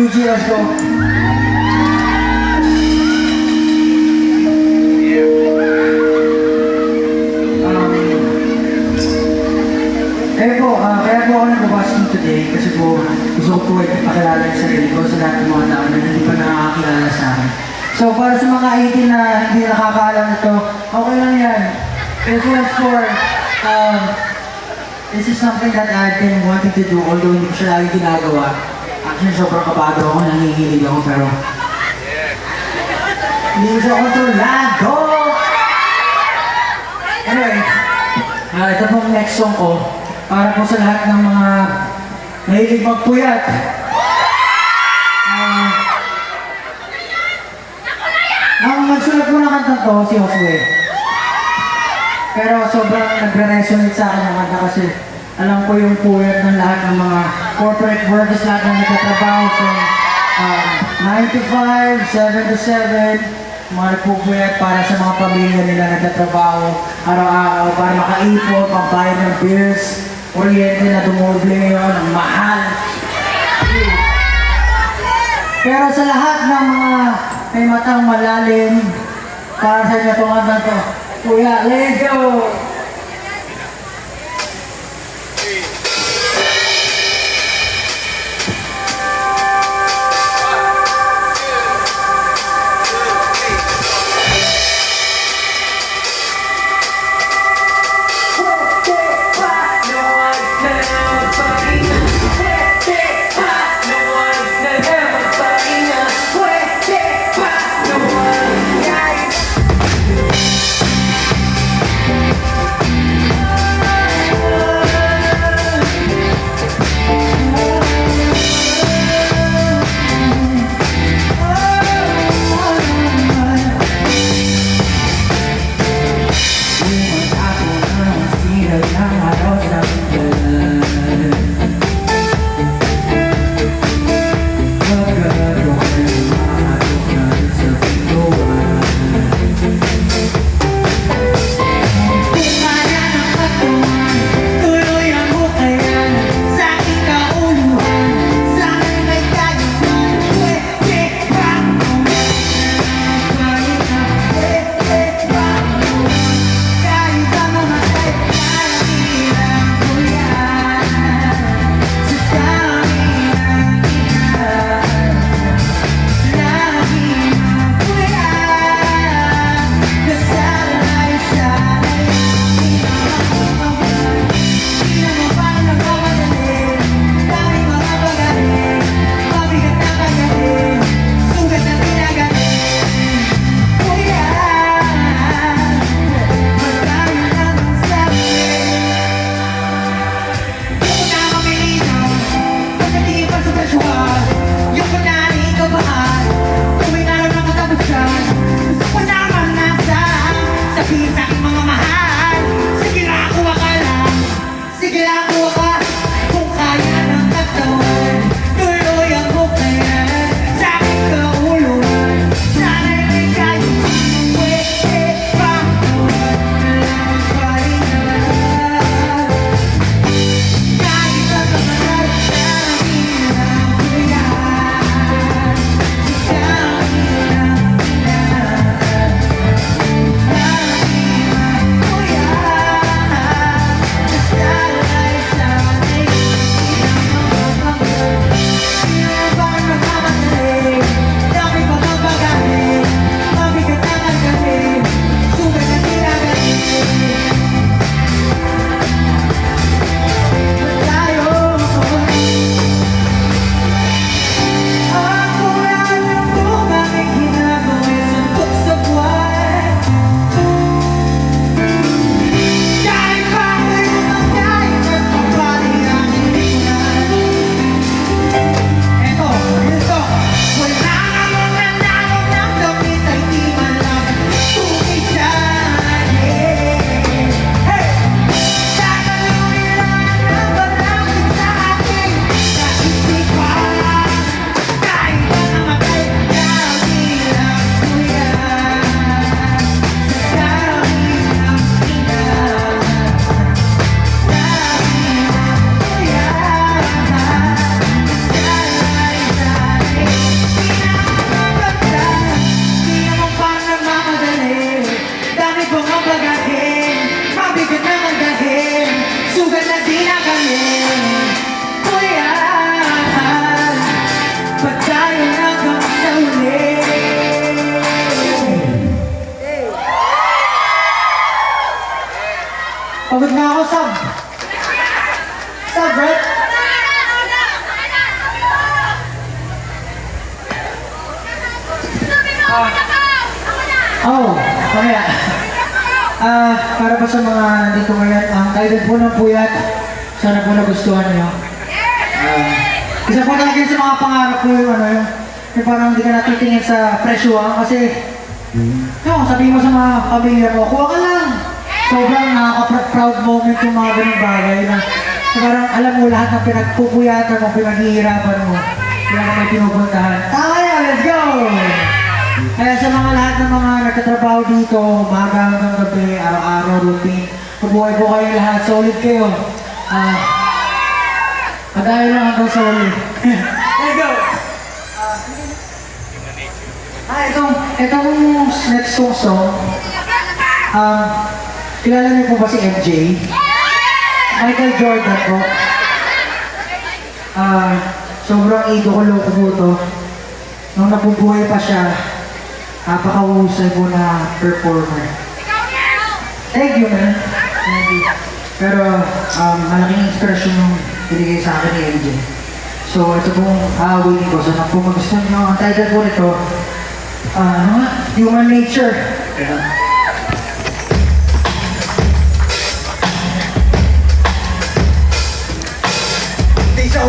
Luigi, let's go. Kaya po ako nag-basking today kasi po gusto ko po ipakilala yung sarili ko sa lahat ng mga tao na hindi pa nakakakilala sa akin. So para sa mga 18 na hindi nakakaalam nito, okay lang yan. This was for, this is something that I've been wanting to do although hindi ko siya lagi ginagawa. Actually sobrang kabado ako, nangihilig ako pero hindi ko siya kontrolado! Anyway, ito pong next song ko. Para po sa lahat ng mga nahilig magpuyat. Ang nagsulat po ng kanta to, si Josue. Pero sobrang nagre-resonate sa akin ang kanta kasi alam ko yung puyat ng lahat ng mga corporate workers, lahat ng nagtatrabaho from 9 to 5, 7 to 7, mga nagpupuyat para sa mga pamilya nila nagtatrabaho araw-araw para makaipon, pambayad ng bills, kuryente na dumoble ngayon, ang mahal. Pero sa lahat ng mga may matang malalim, para sa inyo itong kanta to, Kuya, let's go! ako sub. Sub, right? Oh, kaya. Para pa sa mga nandito ngayon, ang title po ng puyat, sana po nagustuhan niyo. Isa po talaga yun sa mga pangarap ko yung ano yung parang hindi ka natitingin sa presyo kasi sabihin mo sa mga pamilya mo, kuha ka lang. Sobrang nakaka-proud moment yung mga ganung bagay na parang alam mo lahat ng pinagpupuyatan mo, pinaghihirapan mo, kaya ka may pinupuntahan. Tayo, let's go! Kaya sa mga lahat ng mga nagtatrabaho dito, umaga hanggang gabi, araw-araw, routine, mabuhay po kayo lahat, solid kayo. Pag-ayaw lang hanggang solid. Let's go! Itong next kong song, kilala niyo po ba si MJ? Michael Jordan po. Sobrang idolo ko po to. Nung nabubuhay pa siya, napakahusay po na performer. Thank you, man. Thank you. Pero malaking inspirasyon yung binigay sa akin ni MJ. So ito pong awin ko. So kung magustuhan nyo, ang title po nito, Human Nature. Let's go!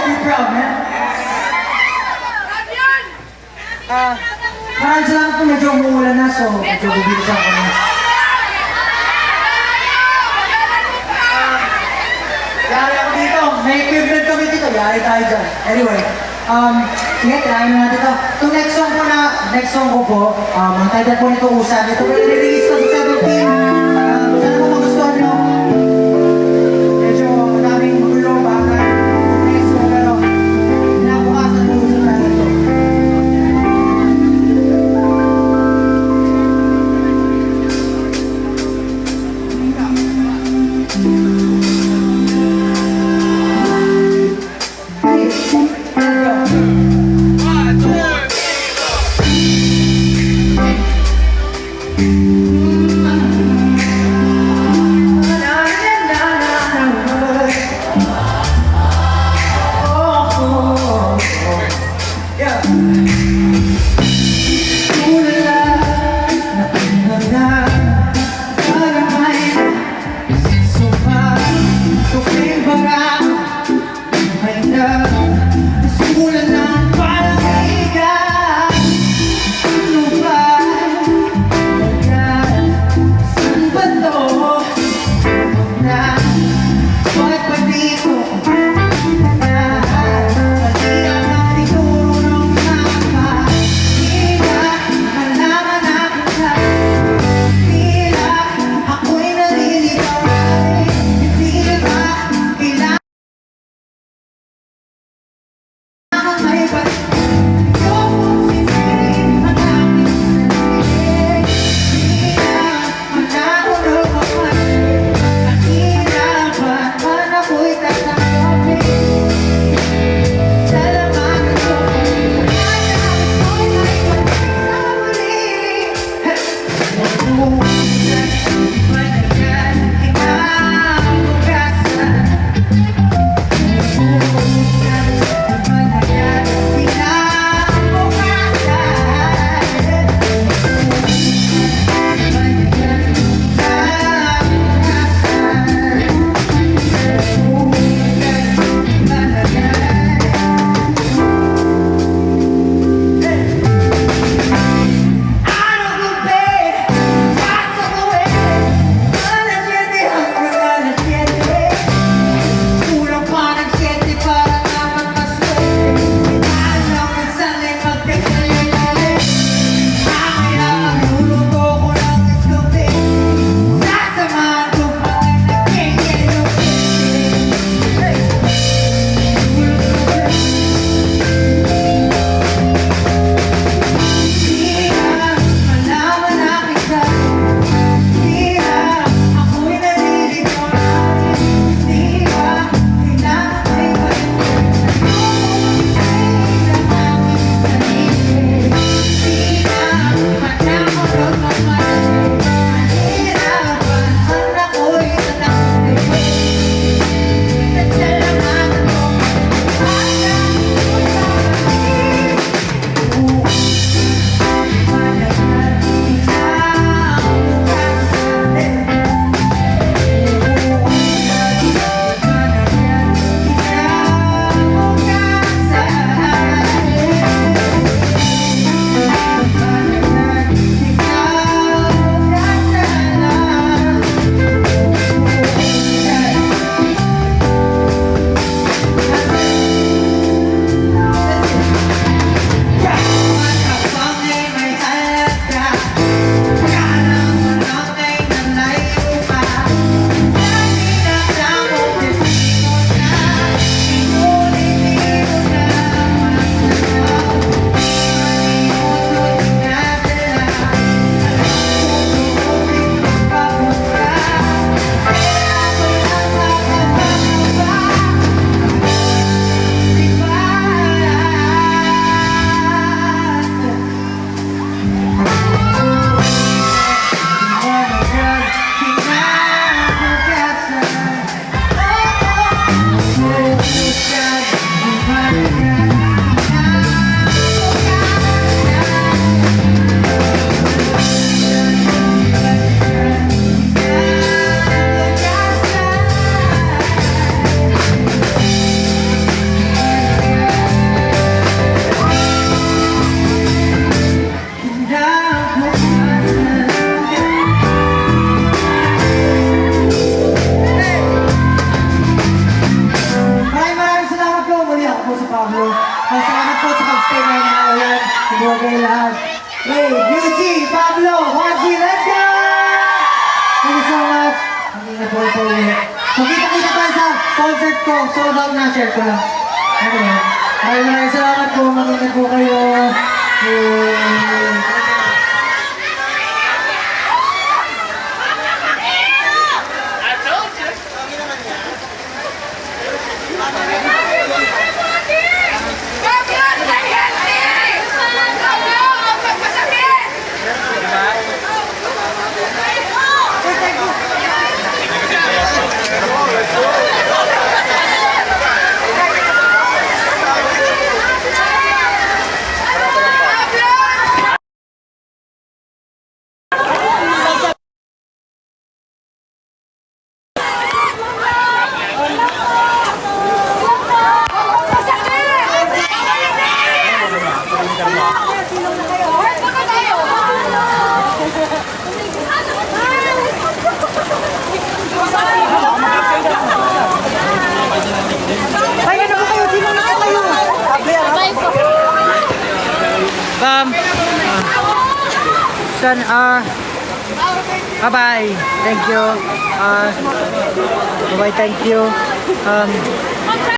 hope you're proud, man. Maraming salamat po, medyo umuulan na, so medyo bibilisan ko na. Yari ako dito, may equipment kami dito, yari tayo dyan. Anyway, sige, tirahin na natin ito. Itong next song ko po, ang title po nito, Usan. Ito po nilirelease ko sa 17. Sana po magustuhan nyo. Medyo madaming magulo, bagay, next ko, pero pinabukasan po usan natin ito. Pablo. Salamat po sa pag-stay ngayon na ulan. Siguro kayo lahat. Hey, Eugene, Pablo, Juanji, let's go! Thank you so much. Hindi na po ito ulit. Magkita-kita tayo sa concert ko. Sold out na, share ko lang. Ano yan? Maraming salamat po. Mag-ingat po kayo. Son, bye-bye. Thank you. Bye-bye, thank you.